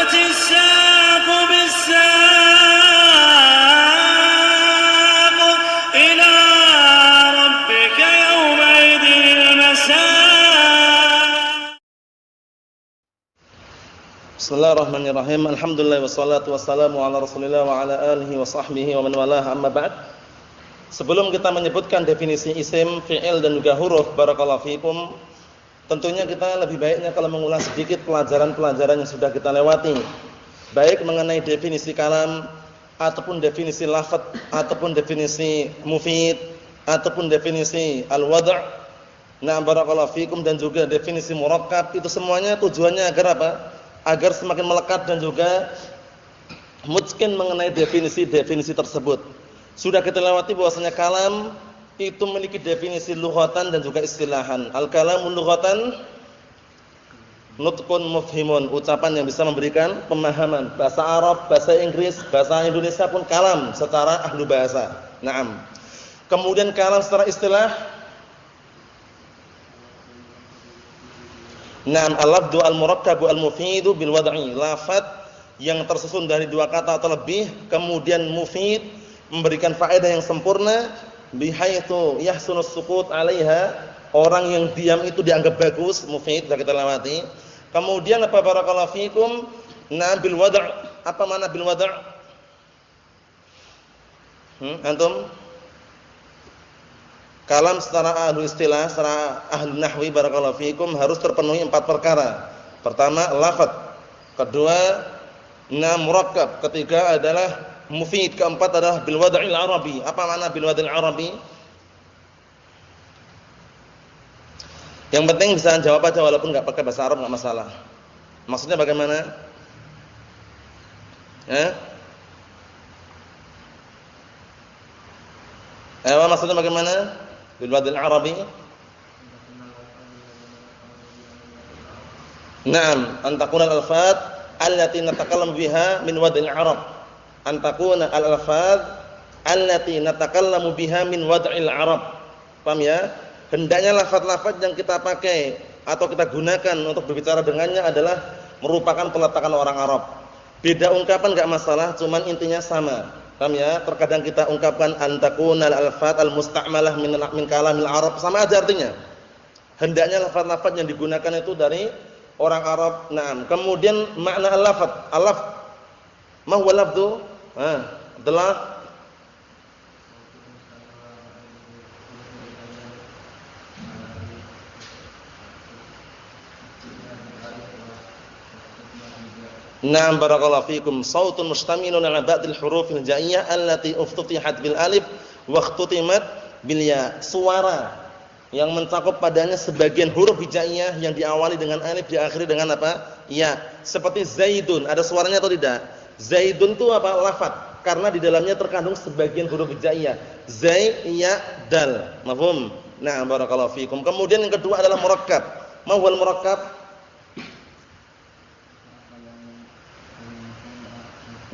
والتفت الساق بالساق إلى ربك يومئذ المساق. Bismillahirrahmanirrahim. Alhamdulillah wassalatu wassalamu ala Rasulillah wa ala alihi wa sahbihi wa man walah, amma ba'd. Sebelum kita menyebutkan definisi isim, fi'il dan juga huruf, barakallahu fikum, tentunya kita lebih baiknya kalau mengulang sedikit pelajaran-pelajaran yang sudah kita lewati, baik mengenai definisi kalam ataupun definisi lafadz ataupun definisi mufid ataupun definisi al-wad'. Nah, barakallahu fikum, dan juga definisi murakkab. Itu semuanya tujuannya agar apa? Agar semakin melekat dan juga mungkin mengenai definisi-definisi tersebut. Sudah kita lewati bahwasanya kalam itu memiliki definisi lughatan dan juga istilahan. Al-kalamu lughatan nutqun mufhimun, ucapan yang bisa memberikan pemahaman. Bahasa Arab, bahasa Inggris, bahasa Indonesia pun kalam secara ahlu bahasa. Naam. Kemudian kalam secara istilah, naam, al-lafdhu al-murakkabu al-mufidu bil wad'i, lafaz yang tersusun dari dua kata atau lebih, kemudian mufid, memberikan faedah yang sempurna, bihaitsu yahsunus sukut 'alaiha, orang yang diam itu dianggap bagus, mufid, sudah kita lewati. Kemudian apa, barakallahu fikum, bil wad', apa makna bil wad'? Antum? Kalam secara ahlu istilah, secara ahlu nahwi, barakallahu fikum, harus terpenuhi 4 perkara. Pertama, lafadz. Kedua, murakkab. Ketiga adalah mufid. Keempat adalah bil wad'il arabi. Apa makna bil wad'il arabi? Yang penting bisa jawab aja walaupun enggak pakai bahasa Arab, enggak masalah. Maksudnya bagaimana? Maksudnya bagaimana? Bil wad'il arabi? Naam, an takuna al-alfaz allati natakallamu biha min wad'il arab. An takuna al-alfaz allati natakallamu biha min wad'il arab. Paham ya? Hendaknya lafaz-lafaz yang kita pakai atau kita gunakan untuk berbicara dengannya adalah merupakan peletakan orang Arab. Beda ungkapan enggak masalah, cuman intinya sama. Paham ya? Terkadang kita ungkapkan an takuna al-alfaz al-musta'malah min kalamil arab, sama aja artinya. Hendaknya lafaz-lafaz yang digunakan itu dari orang Arab. Naam. Kemudian makna al-lafaz, ma huwa lafdhu? Adalah Naam, barakallahu fikum, sautun mustamilun ala ba'dil hurufil jaiyah allati uftutihat bil alif wa ikhtutimat bil ya. Suara yang mencakup padanya sebagian huruf hijaiyah yang diawali dengan alif, diakhiri dengan apa? Ya. Seperti zaidun, ada suaranya atau tidak? Zaidun itu apa? Lafaz, karena di dalamnya terkandung sebagian huruf hijaiyah. Zai, ya, dal. Mafhum? Nah, barakallahu fikum. Kemudian yang kedua adalah murakkab. Ma huwal murakkab?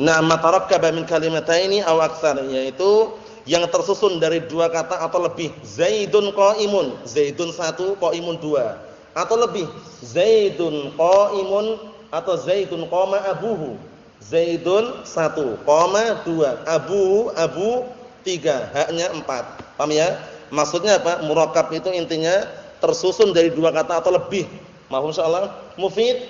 Nah, matarakkaba min kalimataini aw aktsar, yaitu yang tersusun dari dua kata atau lebih. Zaidun qaimun, zaidun 1, qaimun 2, atau lebih. Zaidun qaimun atau zaidun qama abuhu. Zaidun 1, qama 2, abu 3, haknya 4. Paham ya? Maksudnya apa? Murakkab itu intinya tersusun dari dua kata atau lebih. Mahum insyaallah. Mufid,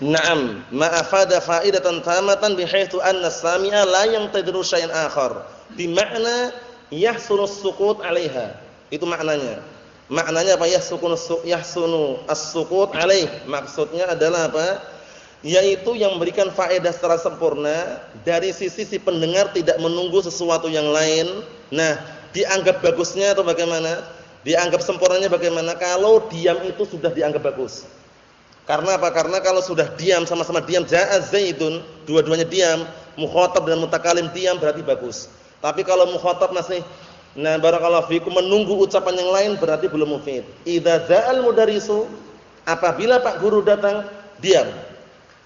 na'am, ma afada faidatan tamatan bihaitsu anna as-sami'a la yantadiru syai'an akhar. Bimakna yahsunu as-sukut 'alaiha. Itu maknanya. Maknanya apa? Yahsunu as-sukut 'alaih. Maksudnya adalah apa? Yaitu yang memberikan faedah secara sempurna dari sisi si pendengar, tidak menunggu sesuatu yang lain. Nah, dianggap bagusnya atau bagaimana? Dianggap sempurnanya bagaimana? Kalau diam itu sudah dianggap bagus. Karena apa? Karena kalau sudah diam, sama-sama diam, ja'a zaidun, dua-duanya diam, mukhatab dan mutakalim diam, berarti bagus. Tapi kalau mukhatab masih, nah, barakallahu fikum, menunggu ucapan yang lain, berarti belum mufid. Idza za'al mudarisu, apabila Pak Guru datang, diam.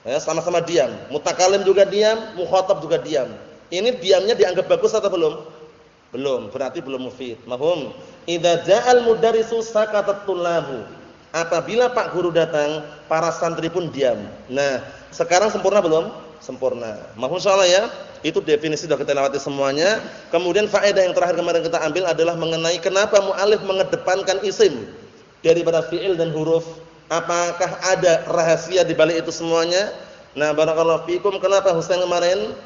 Ya, sama-sama diam. Mutakalim juga diam, mukhatab juga diam. Ini diamnya dianggap bagus atau belum? Belum, berarti belum mufid. Mafhum? Idza ja'al mudarisu sakatat tullabu. Apabila Pak Guru datang, para santri pun diam. Nah, sekarang sempurna belum? Sempurna. Mohon insyaallah ya. Itu definisi sudah kita lewati semuanya. Kemudian faedah yang terakhir kemarin kita ambil adalah mengenai kenapa mu'alif mengedepankan isim daripada fi'il dan huruf. Apakah ada rahasia di balik itu semuanya? Nah, barakallahu fikum. Kenapa Husain kemarin?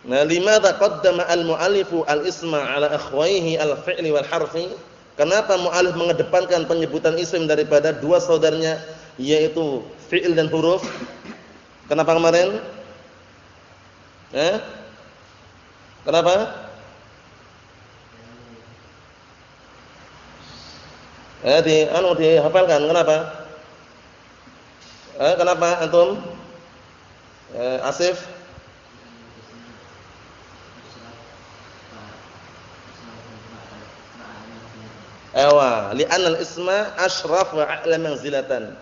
Nah, limadza qaddama al-mu'allifu al-isma 'ala akhwayhi al-fi'li wal harfi? Kenapa mu'alif mengedepankan penyebutan isim daripada dua saudaranya yaitu fi'il dan huruf? Kenapa kemarin? Kenapa? Dihafalkan. Kenapa? Kenapa antum? Asif? Li'anna al-isma asyraf wa a'la manzilatan.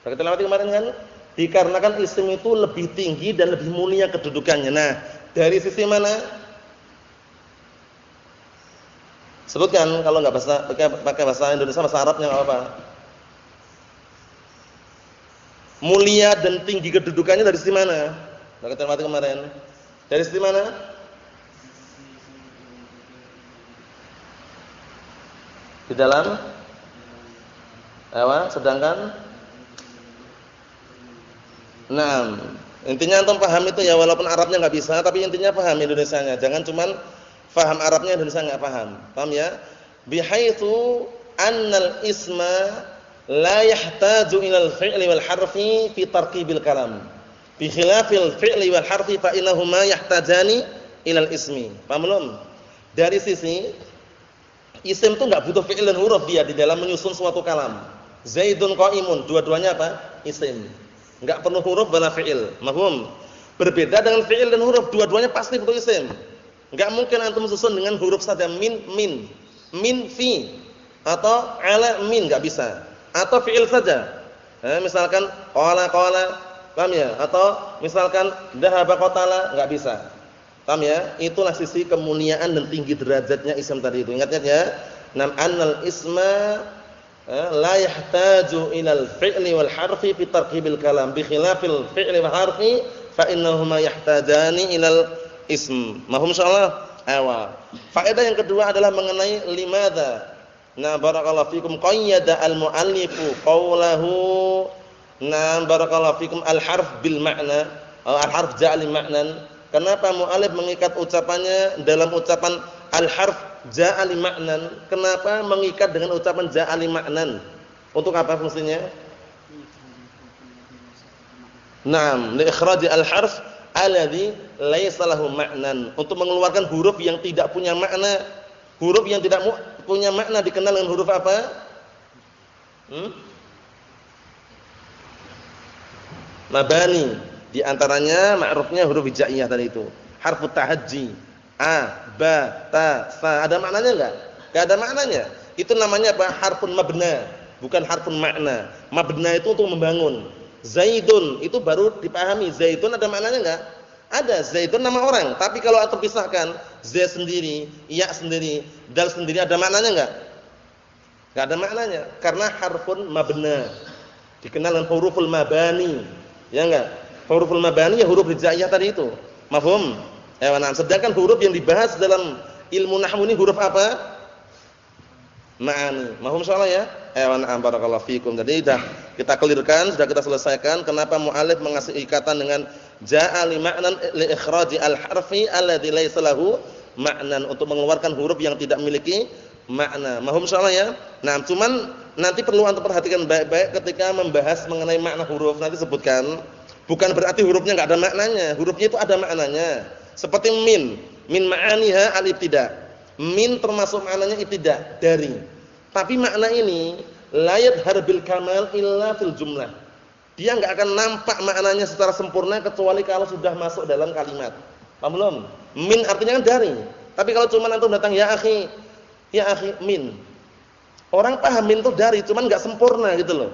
Kita lewati kemarin kan? Dikarenakan isim itu lebih tinggi dan lebih mulia kedudukannya. Nah, dari sisi mana? Sebutkan kalau enggak pakai bahasa Indonesia, bahasa Arabnya enggak apa-apa. Mulia dan tinggi kedudukannya dari sisi mana? Kita lewati kemarin. Dari sisi mana? Di dalam sedangkan nah, intinya antum paham itu ya, walaupun Arabnya enggak bisa, tapi intinya paham Indonesianya. Jangan cuman paham Arabnya, Indonesia enggak paham. Paham ya? Bihaitsu annal isma la yahtaju ilal fi'li wal harfi fi tarkibil kalam. Bi khilafil fi'li wal harfi fa innahuma yahtajani ilal ismi. Paham belum? Dari sisi isim itu enggak butuh fi'il dan huruf dia di dalam menyusun suatu kalam. Zaidun qa'imun, dua-duanya apa? Isim. Enggak perlu huruf wala fi'il. Mahfum? Berbeda dengan fi'il dan huruf, dua-duanya pasti butuh isim. Enggak mungkin antum susun dengan huruf saja min fi atau ala min, enggak bisa. Atau fi'il saja. Misalkan qala, paham ya? Atau misalkan dhahaba qatala, enggak bisa. Paham ya? Itulah sisi kemuliaan dan tinggi derajatnya isim tadi itu. Ingat ya. Nam annal isma la yahtaju ilal fi'li wal harfi fi tarkibil kalam bi khilafil fi'li wal harfi fa innahuma yahtajani ilal ism. Mahum insyaallah. Faedah yang kedua adalah mengenai limadza. Nah, barakallahu fikum qayyada al-muallifu qawlahu. Nah, barakallahu fikum al-harf bil ma'na atau al-harf ja'a li ma'nan. Kenapa mu'allif mengikat ucapannya dalam ucapan al-harf ja'a li ma'nan? Kenapa mengikat dengan ucapan ja'a li ma'nan? Untuk apa fungsinya? Naam, li ikhraji al-harf alladhi laisa lahu ma'nan. Untuk mengeluarkan huruf yang tidak punya makna. Huruf yang tidak punya makna dikenal dengan huruf apa? Mabani. Di antaranya ma'rufnya huruf hijaiyah tadi itu. Harfut tahajji. A, ba, ta, sa. Ada maknanya enggak? Enggak ada maknanya. Itu namanya apa? Harfun mabna, bukan harfun makna. Mabna itu untuk membangun. Zaidun itu baru dipahami. Zaidun ada maknanya enggak? Ada. Zaidun nama orang. Tapi kalau antum pisahkan, za sendiri, ya sendiri, dal sendiri, ada maknanya enggak? Enggak ada maknanya. Karena harfun mabna. Dikenal dengan huruful mabani. Ya enggak? Huruful mabani ya huruf hijaiyah tadi itu. Mafhum? Sedangkan huruf yang dibahas dalam ilmu nahwu ini huruf apa? Ma'ani. Mafhum insyaallah ya? Barakallahu fikum. Jadi sudah kita clearkan, sudah kita selesaikan kenapa mu'allif mengasih ikatan dengan ja'a li ma'nan li ikhraji al-harfi alladzi laisa lahu ma'nan, untuk mengeluarkan huruf yang tidak memiliki makna. Mafhum insyaallah ya? Nah, cuman nanti perlu antum perhatikan baik-baik ketika membahas mengenai makna huruf. Nanti sebutkan. Bukan berarti hurufnya enggak ada maknanya. Hurufnya itu ada maknanya. Seperti min ma'aniha al-ibtida. Min termasuk maknanya ibtida, dari. Tapi makna ini la yadhhar bil kamal illa fil jumlah. Dia enggak akan nampak maknanya secara sempurna kecuali kalau sudah masuk dalam kalimat. Paham belum? Min artinya kan dari. Tapi kalau cuma antum datang ya akhi min. Orang paham min itu dari, cuman enggak sempurna gitu loh.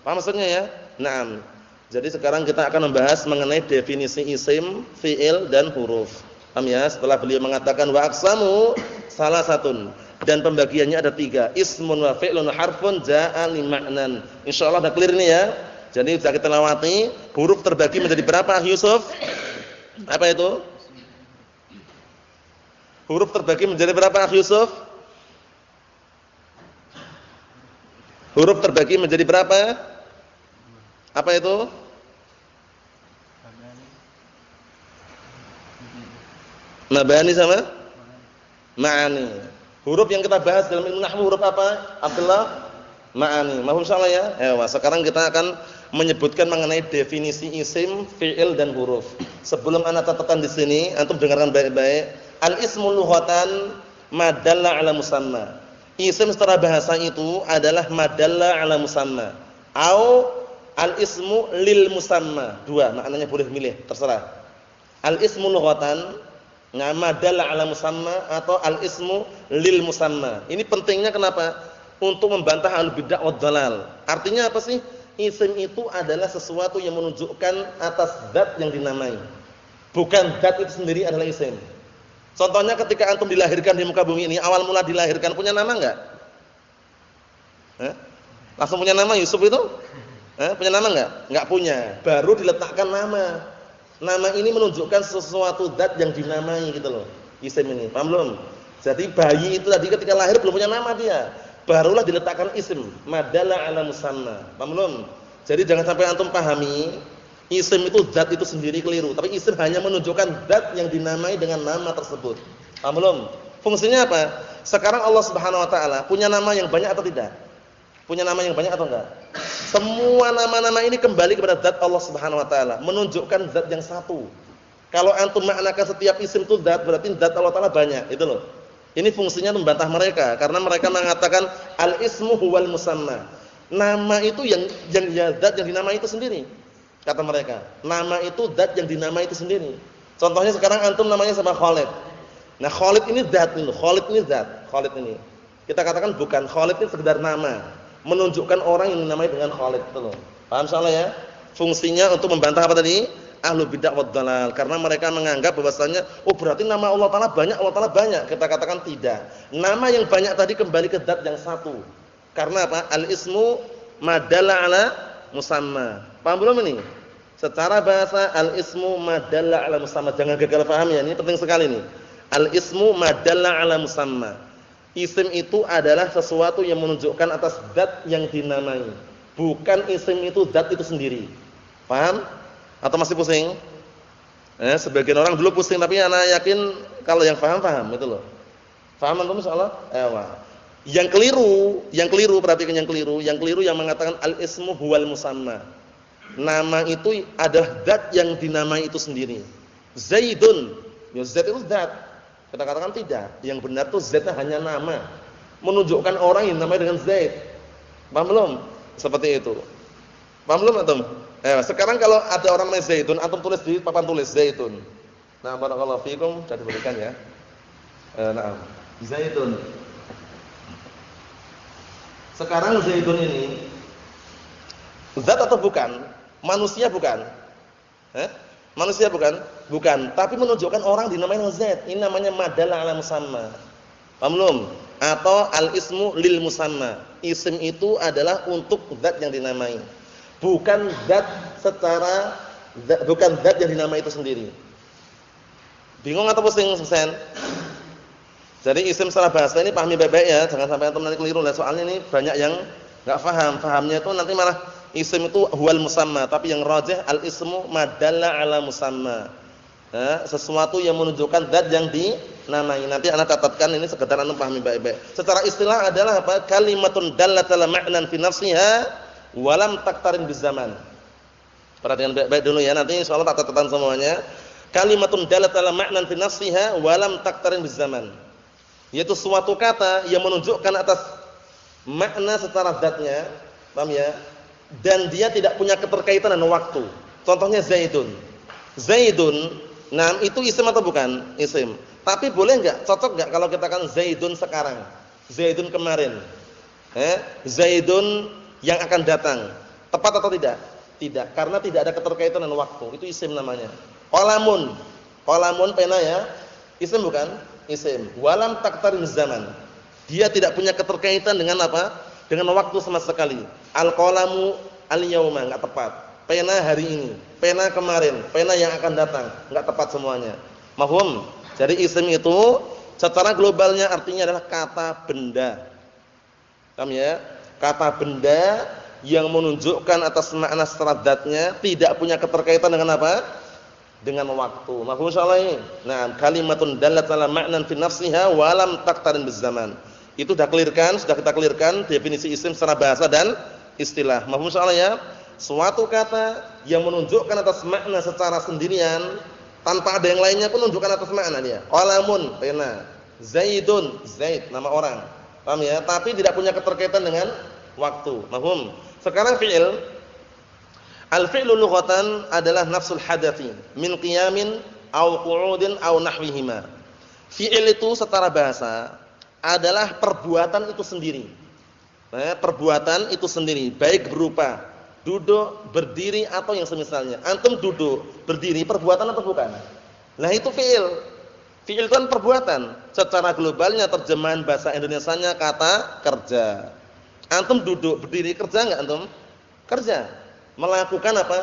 Paham maksudnya ya? Naam. Jadi sekarang kita akan membahas mengenai definisi isim, fi'il dan huruf. Paham ya? Setelah beliau mengatakan wa aqsamu salasatun. dan pembagiannya ada 3. Ismun wa fi'lun wa harfun jaa'a li ma'nan. Insyaallah udah clear ini ya. Jadi sudah kita lewati huruf terbagi menjadi berapa Yusuf? Apa itu? Huruf terbagi menjadi berapa Yusuf? Huruf terbagi menjadi berapa? Apa itu? Mabani sama ma'ani. Huruf yang kita bahas dalam ilmu nahwu huruf apa? Abdullah? Ma'ani. Mahfum insyaallah ya? Sekarang kita akan menyebutkan mengenai definisi isim, fi'il dan huruf. Sebelum ana catatan di sini, antum dengarkan baik-baik. Al-ismu lughatan ma dalla 'ala musamma. Isim secara bahasa itu adalah ma dalla 'ala musamma. Au al-ismu lil musamma. Dua, maknanya boleh milih, terserah. Al-ismu lughatan ma dalla 'ala musamma atau al-ismu lil musamma. Ini pentingnya kenapa? Untuk membantah al-bid'ah wad dhalal. Artinya apa sih? Isim itu adalah sesuatu yang menunjukkan atas zat yang dinamai. Bukan zat itu sendiri adalah isim. Contohnya ketika antum dilahirkan di muka bumi ini, awal mula dilahirkan punya nama enggak? Langsung punya nama Yusuf itu? Punya nama enggak? Enggak punya. Baru diletakkan nama. Nama ini menunjukkan sesuatu zat yang dinamai gitu loh. Isim ini. Paham belum? Jadi bayi itu tadi ketika lahir belum punya nama dia. Barulah diletakkan isim, madalla 'ala musamma. Paham belum? Jadi jangan sampai antum pahami isim itu zat itu sendiri keliru, tapi isim hanya menunjukkan zat yang dinamai dengan nama tersebut. Paham belum? Fungsinya apa? Sekarang Allah Subhanahu wa taala punya nama yang banyak atau tidak? Punya nama yang banyak atau enggak? Semua nama-nama ini kembali kepada zat Allah Subhanahu wa taala, menunjukkan zat yang satu. Kalau antum maknakan setiap isim itu zat, berarti zat Allah taala banyak, itu loh. Ini fungsinya membantah mereka karena mereka mengatakan al-ismu huwal musamma. Nama itu yang zat yang dinamai itu sendiri. Kata mereka, nama itu zat yang dinamai itu sendiri. Contohnya sekarang antum namanya sama Khalid. Nah, Khalid ini zat ini, Khalid ini zat, Khalid ini. Kita katakan bukan Khalid ini sekedar nama, menunjukkan orang yang dinamai dengan Khalid itu loh. Paham insyaallah ya? Fungsinya untuk membantah apa tadi? Ahlul bid'ah wad dhalal, karena mereka menganggap bahwasanya berarti nama Allah taala banyak, Allah taala banyak. Kita katakan tidak. Nama yang banyak tadi kembali ke zat yang satu. Karena apa? Al-ismu madalla 'ala musamma. Paham belum ini? Secara bahasa al-ismu madalla 'ala musamma. Jangan gagal paham ya, ini penting sekali nih. Al-ismu madalla 'ala musamma. Isim itu adalah sesuatu yang menunjukkan atas zat yang dinamai. Bukan isim itu zat itu sendiri. Paham? Atau masih pusing? Sebagian orang dulu pusing, tapi ana yakin kalau yang paham itu loh. Paham antum insyaallah? Yang keliru perhatikan yang keliru yang mengatakan al-ismu huwal musamma. Nama itu adalah zat yang dinamai itu sendiri. Zaidun, ya zat itu zat. Kita katakan tidak. Yang benar itu zatnya hanya nama, menunjukkan orang yang namanya dengan Zaid. Paham belum? Seperti itu. Paham belum antum? Sekarang kalau ada orang namanya Zaidun, antum tulis di papan tulis Zaidun. Nah, barakallahu fikum, sudah diberikan ya. Nah, Zaidun. Sekarang Zaidun ini zat atau bukan? Manusia bukan? Manusia bukan? Bukan, tapi menunjukkan orang dinamai Zaid. Ini namanya madalla 'ala musamma. Paham belum? Atau al-ismu lil musamma. Isim itu adalah untuk zat yang dinamai. Bukan zat yang dinamai itu sendiri. Bingung atau pusing Husain? Jadi isim secara bahasa ini pahami baik-baik ya, jangan sampai antum nanti keliru. Soalnya ini banyak yang enggak paham. Pahamnya itu nanti malah isim itu huwal musamma, tapi yang rajih al-ismu madalla 'ala musamma. Sesuatu yang menunjukkan zat yang dinamai. Nanti ana catatkan ini sekedar antum pahami baik-baik. Secara istilah adalah apa? Kalimatun dallat 'ala ma'nan fi nafsiha walam taktarin bizaman. Perhatikan baik-baik dulu ya, nanti insyaallah tak catatan semuanya. Kalimatun dalat ala ma'nan fi nafsiha walam taktarin bizaman. Yaitu suatu kata yang menunjukkan atas makna secara zatnya, paham ya? Dan dia tidak punya keterkaitan dengan waktu. Contohnya Zaidun. Zaidun, nah itu isim atau bukan? Isim. Tapi boleh enggak? Cocok enggak kalau kita katakan Zaidun sekarang? Zaidun kemarin. Zaidun yang akan datang. Tepat atau tidak? Tidak, karena tidak ada keterkaitan dengan waktu. Itu isim namanya. Qalamun. Qalamun pena ya. Isim bukan? Isim. Walam taktarin zaman. Dia tidak punya keterkaitan dengan apa? Dengan waktu sama sekali. Al-qalamu al-yauma enggak tepat. Pena hari ini, pena kemarin, pena yang akan datang, enggak tepat semuanya. Mafhum? Jadi isim itu secara globalnya artinya adalah kata benda. Paham ya? Kata benda yang menunjukkan atas makna secara dzatnya tidak punya keterkaitan dengan apa? Dengan waktu. Mafhum insyaallah ini. Nah, kalimatun dallat ala ma'nan fi nafsiha wa lam taqtarin bizaman. Itu sudah kita clearkan definisi isim secara bahasa dan istilah. Mafhum insyaallah ya? Suatu kata yang menunjukkan atas makna secara sendirian tanpa ada yang lainnya pun menunjukkan atas makna dia. Qalamun, pena. Zaidun, Zaid, nama orang. Paham ya? Tapi tidak punya keterkaitan dengan waktu. Mafhum? Sekarang fi'il. Al-fi'lu lughatan adalah nafsul hadathi min qiyamin aw qu'udin aw nahwihima. Fi'il itu secara bahasa adalah perbuatan itu sendiri. Nah, perbuatan itu sendiri, baik berupa duduk, berdiri atau yang semisalnya. Antum duduk, berdiri, perbuatan atau bukan? Nah, itu fi'il. Fi'il itu kan perbuatan. Secara globalnya terjemahan bahasa Indonesianya kata kerja. Antum duduk, berdiri, kerja enggak antum? Kerja. Melakukan apa?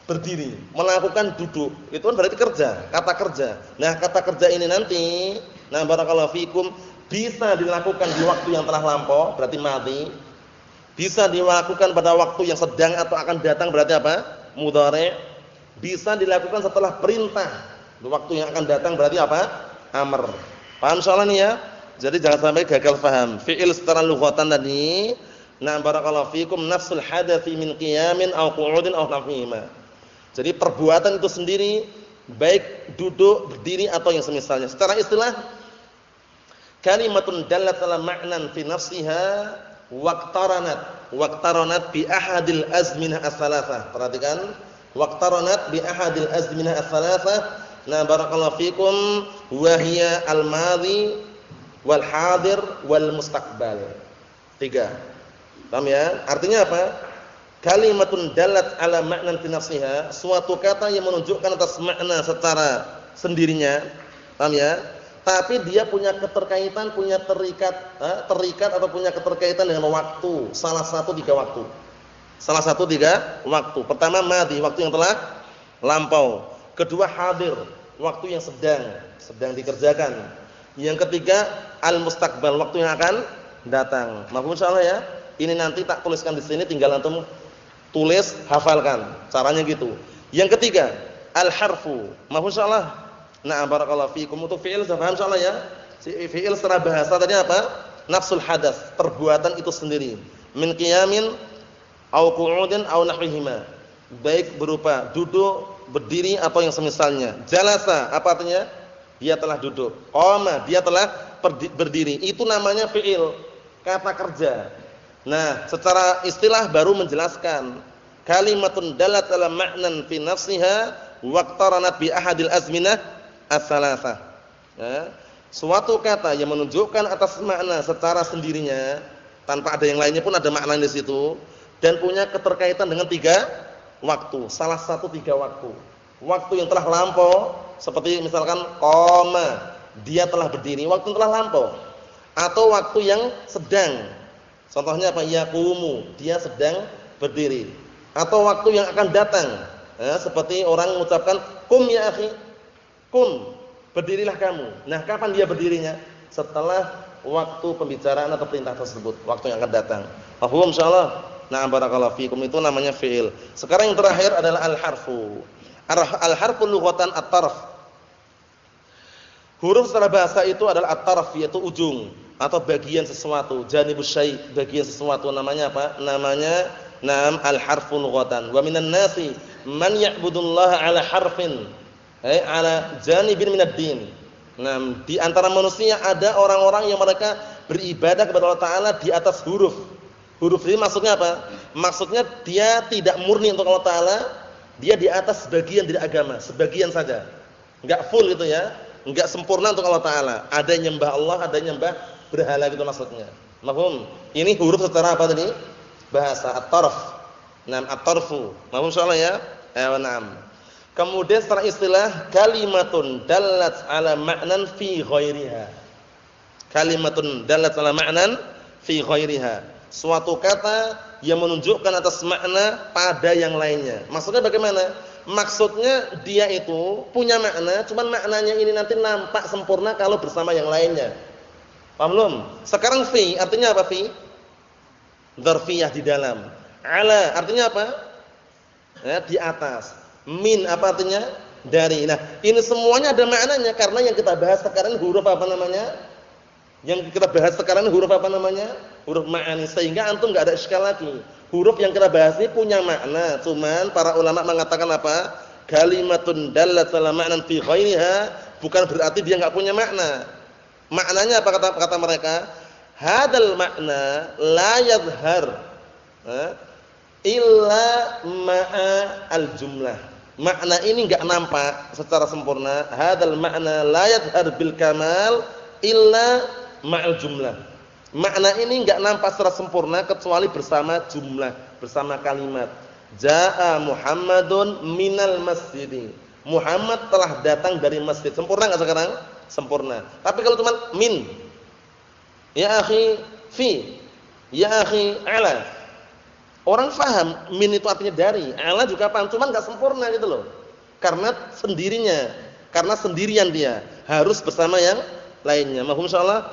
Berdiri. Melakukan duduk. Itu kan berarti kerja, kata kerja. Nah, kata kerja ini nanti, nah barakallahu fikum, bisa dilakukan di waktu yang telah lampau, berarti madhi. Bisa dilakukan pada waktu yang sedang atau akan datang, berarti apa? Mudhari'. Bisa dilakukan setelah perintah. Di waktu yang akan datang berarti apa? Amr. Paham soalnya nih ya? Jadi jangan sampai gagal paham. Fi'il secara lughatan tadi, na barakallahu fikum nafsul hadathi min qiyamin aw qu'udin aw nahwihima. Jadi perbuatan itu sendiri baik duduk, berdiri atau yang semisalnya. Secara istilah kalimatun dallat ala ma'nan fi nafsiha waqtaranat bi ahadil azminah as-salasah. Perhatikan, waqtaranat bi ahadil azminah as-salasah. Nah barakallahu fikum wa hiya al-madhi wal hadir wal mustaqbal. 3. Paham ya? Artinya apa? Kalimatun dallat ala ma'nan fi nafsiha, suatu kata yang menunjukkan atas makna secara sendirinya. Paham ya? Tapi dia punya keterkaitan, punya terikat atau punya keterkaitan dengan waktu. Salah satu 3 waktu. Salah satu 3 waktu. Pertama madhi, waktu yang telah lampau. Kedua hadir, waktu yang sedang dikerjakan. Yang ketiga al-mustaqbal, waktu yang akan datang. Mafhum insyaallah ya? Ini nanti tak tuliskan di sini, tinggal antum tulis, hafalkan. Caranya gitu. Yang ketiga al-harfu. Mafhum insyaallah? Nah, barakallahu fikum. Untuk fi'il sudah paham insyaallah ya? Fi'il secara bahasa tadi apa? Nafsul hadas, perbuatan itu sendiri. Min qiyamin aw qu'udin aw nahwihima. Baik berupa duduk, berdiri atau yang semisalnya. Jalasa, apa artinya? Dia telah duduk. Qama, dia telah berdiri. Itu namanya fi'il, kata kerja. Nah, secara istilah baru menjelaskan kalimatun dalat ala ma'nan fi nafsiha waqtaranat bi ahadil azminah as-salasah. Ya, suatu kata yang menunjukkan atas makna secara sendirinya tanpa ada yang lainnya pun ada makna di situ dan punya keterkaitan dengan 3 waktu, salah satu 3 waktu. Waktu yang telah lampau seperti misalkan qama, dia telah berdiri, waktu yang telah lampau. Atau waktu yang sedang. Contohnya apa? Yaqumu, dia sedang berdiri. Atau waktu yang akan datang. Seperti orang mengucapkan kum ya akhi, kum, berdirilah kamu. Nah, kapan dia berdirinya? Setelah waktu pembicaraan atau perintah tersebut, waktu yang akan datang. Mafhum insyaallah? Nah, barakallahu fikum, itu namanya fi'il. Sekarang yang terakhir adalah al-harfu. Al-harfu lughatan at-tarf. Huruf secara bahasa itu adalah at-tarf, yaitu ujung atau bagian sesuatu. Janibus syai', bagian sesuatu, namanya apa? Namanya al-harfu lughatan. Wa minan nasi man ya'budullaha 'ala harfin, ala janibin minad din. Nah, di antara manusia ada orang-orang yang mereka beribadah kepada Allah Ta'ala di atas huruf. Huruf ini maksudnya apa? Maksudnya dia tidak murni untuk Allah Ta'ala, dia di atas sebagian dari agama, sebagian saja. Enggak full gitu ya, enggak sempurna untuk Allah Ta'ala. Ada yang nyembah Allah, ada yang nyembah berhala gitu maksudnya. Mafhum? Ini huruf secara apa tadi? Bahasa at-tarf. Naam, at-tarfu. Mafhum insyaallah ya? Naam. Kemudian secara istilah kalimatun dallat ala ma'nan fi ghairiha. Kalimatun dalat ala ma'nan fi ghairiha. Suatu kata yang menunjukkan atas makna pada yang lainnya. Maksudnya bagaimana? Maksudnya dia itu punya makna, cuman maknanya ini nanti nampak sempurna kalau bersama yang lainnya. Paham belum? Sekarang fi artinya apa fi? Dzarfiyah di dalam. Ala artinya apa? Ya, di atas. Min apa artinya? Dari. Nah, ini semuanya ada maknanya karena yang kita bahas sekarang huruf apa namanya? Yang kita bahas sekarang huruf apa namanya? Huruf ma'ani. Sehingga antum enggak ada iskal lagi. Huruf yang kita bahas ini punya makna, cuman para ulama mengatakan apa? Kalimatun dallat ala ma'nan fi ghairiha, bukan berarti dia enggak punya makna. Maknanya apa kata mereka? Hadal makna la yadhhar illa ma'a al-jumlah. Makna ini enggak nampak secara sempurna. Hadal makna la yadhhar bil kamal illa ma'al jumlah. Makna ini enggak nampak secara sempurna kecuali bersama jumlah, bersama kalimat. Jaa Muhammadun minal masjidi. Muhammad telah datang dari masjid. Sempurna enggak sekarang? Sempurna. Tapi kalau cuma min, ya akhi fi, ya akhi ala, orang faham min itu artinya dari, ala juga paham, cuma enggak sempurna gitu loh. Karena sendirinya, karena sendirian dia, harus bersama yang lainnya. Mafhum insyaallah?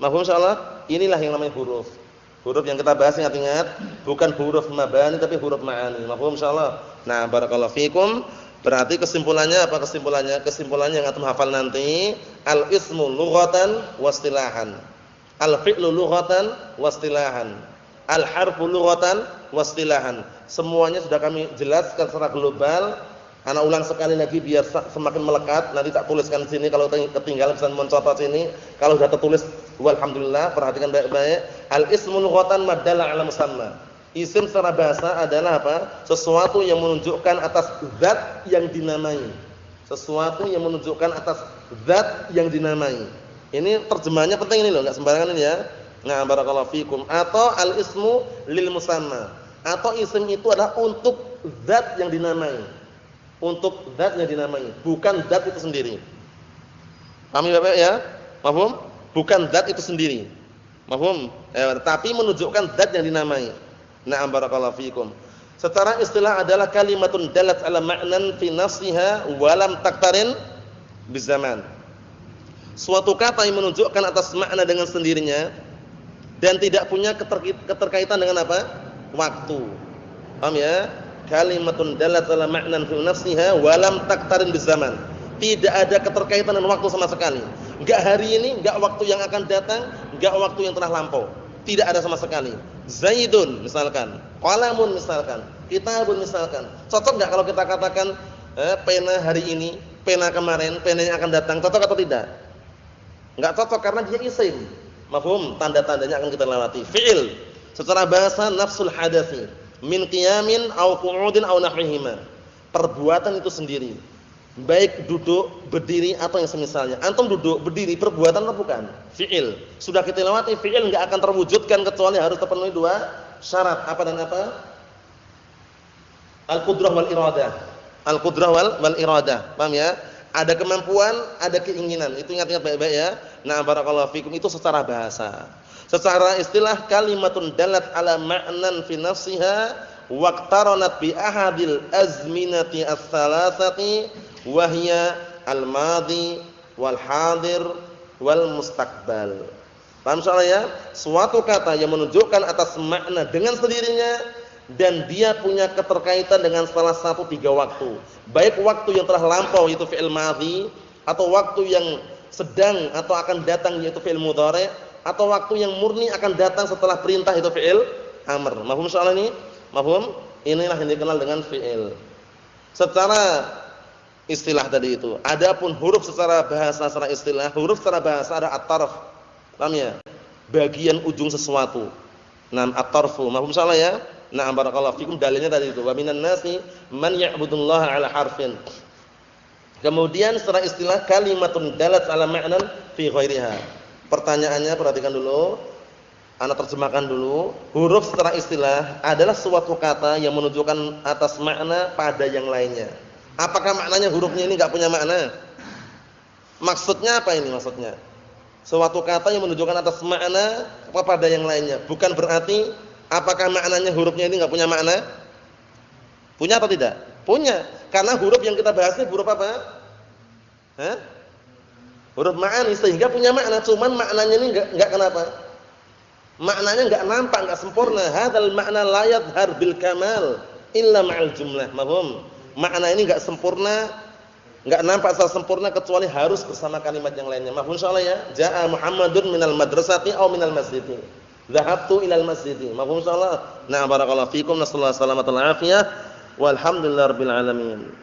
Mafhum insyaallah? Inilah yang namanya huruf. Huruf yang kita bahas, ingat-ingat, bukan huruf mabani tapi huruf ma'ani. Mafhum insyaallah? Nah, barakallahu fikum. Berarti kesimpulannya apa kesimpulannya? Kesimpulannya yang antum hafal nanti, al-ismu lughatan wa istilahan. Al-fi'lu lughatan wa istilahan. Al-harfu lughatan wa istilahan. Semuanya sudah kami jelaskan secara global. Ana ulang sekali lagi biar semakin melekat. Nanti tak tuliskan di sini, kalau ketinggalan bisa mencatat sini. Kalau sudah tertulis walhamdulillah, perhatikan baik-baik. Al-ismu lughatan ma dalla 'ala musamma. Isim secara bahasa adalah apa? Sesuatu yang menunjukkan atas zat yang dinamai. Sesuatu yang menunjukkan atas zat yang dinamai. Ini terjemahannya penting ini loh, enggak sembarangan ini ya. Nah, barakallahu fikum. Atau al-ismu lil musamma. Atau isim itu adalah untuk zat yang dinamai. Untuk zat yang dinamai, bukan zat itu sendiri. Paham ya, Bapak ya? Mafhum? Bukan zat itu sendiri. Mafhum? Tapi menunjukkan zat yang dinamai. Na'am barakallahu fikum. Secara istilah adalah kalimatun dalat ala ma'nan fi nafsiha wa lam taktarin bizaman. Suatu kata yang menunjukkan atas makna dengan sendirinya dan tidak punya keterkaitan dengan apa? Waktu. Paham ya? Kalimatun dalat ala ma'nan fi nafsiha wa lam taktarin bizaman. Tidak ada keterkaitan dengan waktu sama sekali. Enggak hari ini, enggak waktu yang akan datang, enggak waktu yang telah lampau. Tidak ada sama sekali. Zaidun misalkan, qalamun misalkan, kitabun misalkan. Cocok enggak kalau kita katakan pena hari ini, pena kemarin, pena yang akan datang, cocok atau tidak? Enggak cocok karena dia isim. Mafhum? Tanda-tandanya akan kita lewati. Fi'il secara bahasa nafsul hadasi, min qiyamin aw qu'udin aw nahwihima. Perbuatan itu sendiri. Baik duduk, berdiri atau yang semisalnya. Antum duduk, berdiri, perbuatan atau bukan? Fi'il. Sudah kita lewati, fi'il enggak akan terwujudkan kecuali harus terpenuhi dua syarat. Apa dan apa? Al-qudrah wal iradah. Al-qudrah wal iradah. Paham ya? Ada kemampuan, ada keinginan. Itu ingat-ingat baik-baik ya. Nah, barakallahu fikum, itu secara bahasa. Secara istilah kalimatun dalat ala ma'nan fi nafsiha waqtaranat bi ahadil azminati ats-tsalatsati wa hiya al-madhi wal hadir wal mustaqbal. Paham soalnya ya? Suatu kata yang menunjukkan atas makna dengan sendirinya dan dia punya keterkaitan dengan salah satu tiga waktu. Baik waktu yang telah lampau yaitu fi'il madhi, atau waktu yang sedang atau akan datang yaitu fi'il mudhari', atau waktu yang murni akan datang setelah perintah itu fi'il amr. Mafhum soal ini? Mafhum? Inilah yang dikenal dengan fi'il. Secara istilah tadi itu. Adapun huruf secara bahasa, secara istilah, huruf secara bahasa ada at-tarf. Paham ya? Bagian ujung sesuatu. Nah, at-tarfu. Mafhum salah ya? Nah, barakallahu fikum, dalilnya tadi itu. Wa minan nasi man ya'budullaha 'ala harfin. Kemudian secara istilah kalimatun dalat 'ala ma'nan fi ghairiha. Pertanyaannya perhatikan dulu. Ana terjemahkan dulu. Huruf secara istilah adalah suatu kata yang menunjukkan atas makna pada yang lainnya. Apakah maknanya hurufnya ini enggak punya makna? Maksudnya apa ini maksudnya? Suatu kata yang menunjukkan atas makna kepada yang lainnya. Bukan berarti apakah maknanya hurufnya ini enggak punya makna? Punya atau tidak? Punya. Karena huruf yang kita bahas ini huruf apa? Hah? Huruf ma'ani, sehingga punya makna, cuman maknanya ini enggak kenapa? Maknanya enggak nampak, enggak sempurna. Hadzal makna la yadhhar bil kamal illa ma'al jumlah. Mahum. Makna ini enggak sempurna, enggak nampak secara sempurna kecuali harus bersama kalimat yang lainnya. Mahum insyaallah ya. Jaa Muhammadun minal madrasati aw minal masjidi. Dhahabtu ilal masjidi. Mahum insyaallah. Nah, barakallahu fikum. Nasallahu alaihi wasallam. Walhamdulillahirabbil alamin.